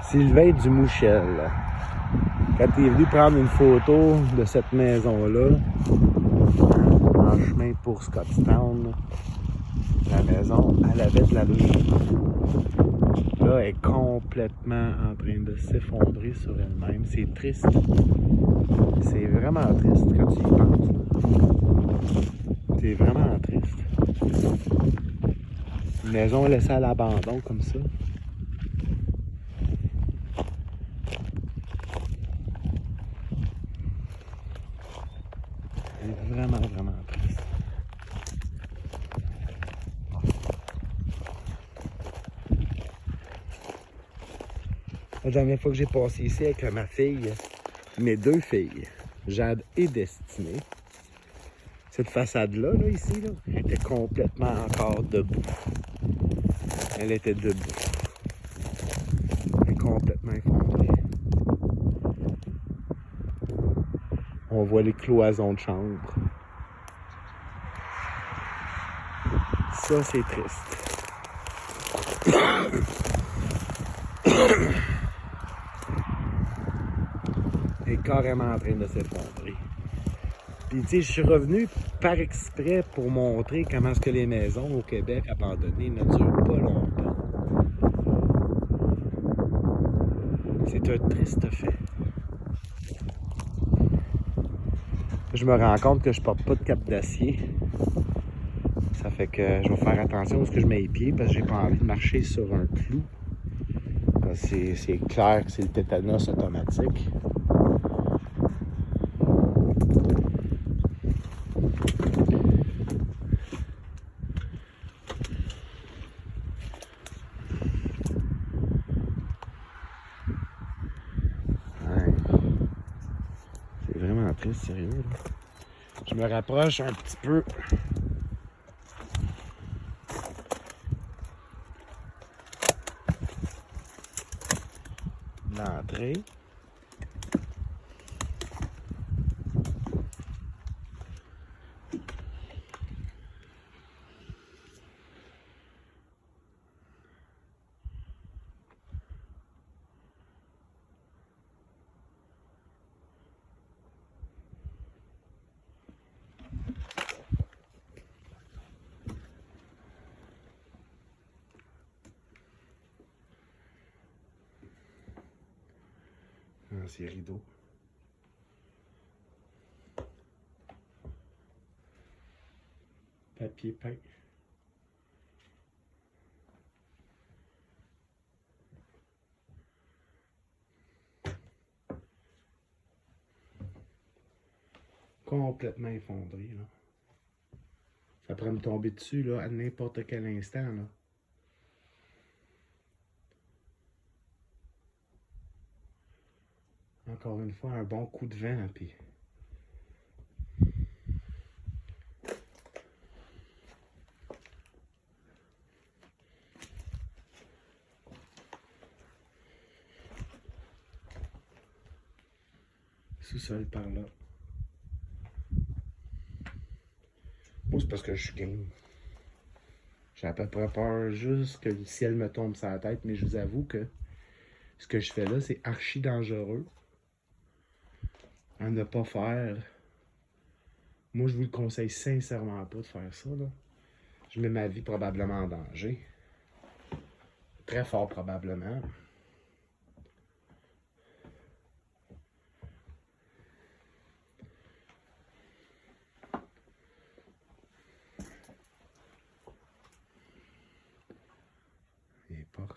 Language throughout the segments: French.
Sylvain Dumouchel. Quand il est venu prendre une photo de cette maison-là, en chemin pour Scottstown, la maison, elle avait de l'allure. Là, elle est complètement en train de s'effondrer sur elle-même. C'est triste. C'est vraiment triste quand tu y penses. C'est vraiment triste. Une maison laissée à l'abandon comme ça. C'est vraiment, vraiment triste. La dernière fois que j'ai passé ici avec ma fille, mes deux filles, Jade et Destinée, cette façade-là, là, ici, là, elle était complètement encore debout. Elle était debout. Elle est complètement effondrée. On voit les cloisons de chambre. Ça, c'est triste. Elle est carrément en train de s'effondrer. Puis, tu sais, je suis revenu par exprès pour montrer comment est-ce que les maisons au Québec abandonnées ne durent pas longtemps. C'est un triste fait. Je me rends compte que je porte pas de cap d'acier. Ça fait que je vais faire attention à ce que je mets les pieds parce que j'ai pas envie de marcher sur un clou. C'est clair que c'est le tétanos automatique. Ouais. C'est vraiment triste, sérieux. Là. Je me rapproche un petit peu. L'entrée. C'est rideau. Papier peint. Complètement effondré, là. Ça pourrait me tomber dessus, là, à n'importe quel instant, là. Encore une fois, un bon coup de vent, puis... Sous-sol par là. Moi, c'est parce que je suis game. J'ai à peu près peur juste que le ciel me tombe sur la tête, mais je vous avoue que ce que je fais là, c'est archi dangereux. À ne pas faire. Moi, je vous le conseille sincèrement pas de faire ça, là. Je mets ma vie probablement en danger. Très fort probablement. Les portes.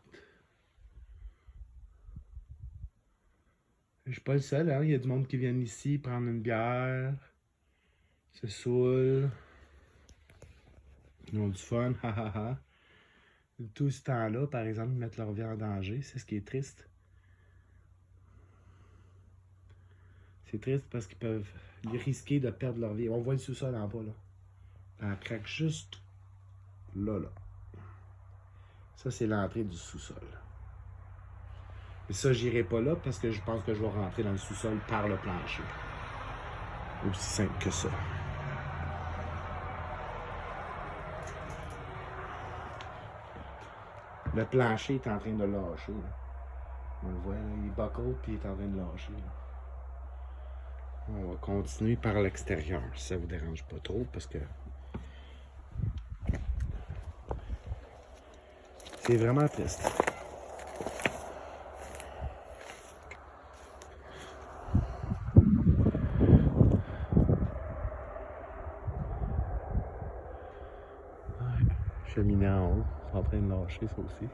Je suis pas le seul, hein. Il y a du monde qui vient ici prendre une bière, se saoulent. Ils ont du fun, ha ha ha. Tout ce temps-là, par exemple, ils mettent leur vie en danger. C'est ce qui est triste. C'est triste parce qu'ils peuvent risquer de perdre leur vie. On voit le sous-sol en bas, là. Elle craque juste là, là. Ça, c'est l'entrée du sous-sol. Mais ça, j'irai pas là parce que je pense que je vais rentrer dans le sous-sol par le plancher. Aussi simple que ça. Le plancher est en train de lâcher, là. On le voit, là, il buckle puis il est en train de lâcher. Là. On va continuer par l'extérieur, si ça vous dérange pas trop, parce que c'est vraiment triste. Cheminée en haut, c'est en train de lâcher ça aussi.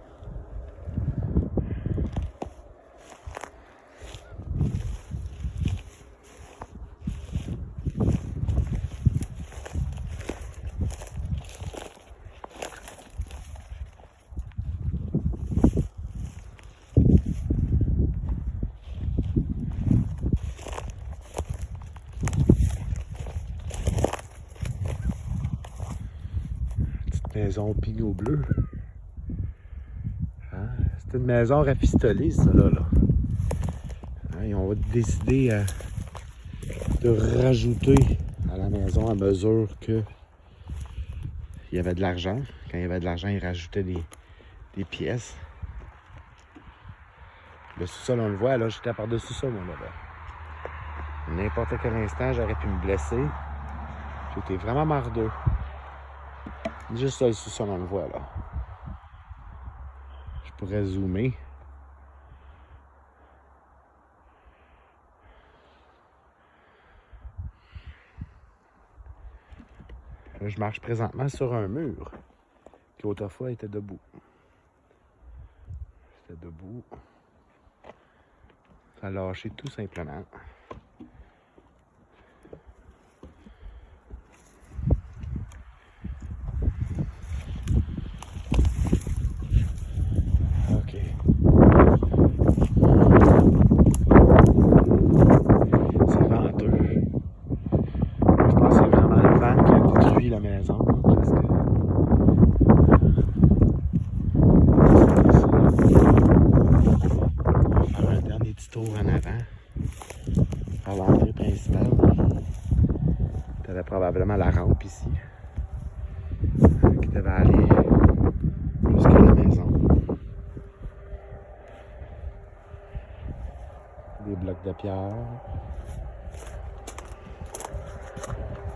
Maison Pinot Bleu. Hein? C'est une maison rafistolée, ça là. Hein? Et on va décider de rajouter à la maison à mesure que il y avait de l'argent. Quand il y avait de l'argent, ils rajoutaient des pièces. Le sous-sol, on le voit, là, j'étais par-dessus ça, moi, là. N'importe quel instant, j'aurais pu me blesser. J'étais vraiment mardeux. Juste là, le sous-sol, on le voit, là. Je pourrais zoomer. Là, je marche présentement sur un mur qui autrefois était debout. C'était debout. Ça a lâché tout simplement. OK. C'est venteux. Je pense que c'est vraiment le vent qui a détruit la maison. Parce que... On va faire un dernier petit tour en avant. À l'entrée principale. Tu avais probablement la rampe ici. Qui devait aller jusqu'à la maison. Des blocs de pierre.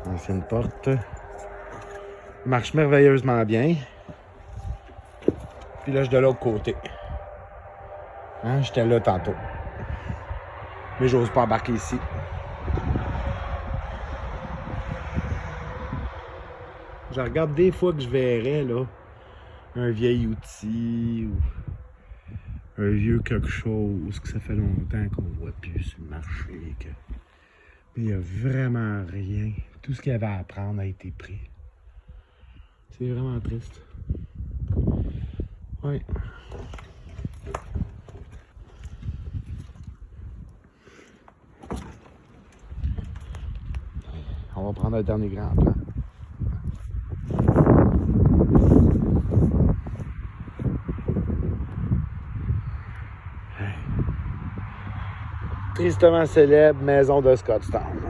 Ancienne porte. Marche merveilleusement bien. Puis là, je suis de l'autre côté. Hein, j'étais là tantôt. Mais j'ose pas embarquer ici. Je regarde des fois que je verrais là, un vieil outil ou un vieux quelque chose que ça fait longtemps qu'on ne voit plus sur le marché. Mais il n'y a vraiment rien. Tout ce qu'il y avait à apprendre a été pris. C'est vraiment triste. Oui. On va prendre un dernier grand plan. Tristement célèbre maison de Scottstown.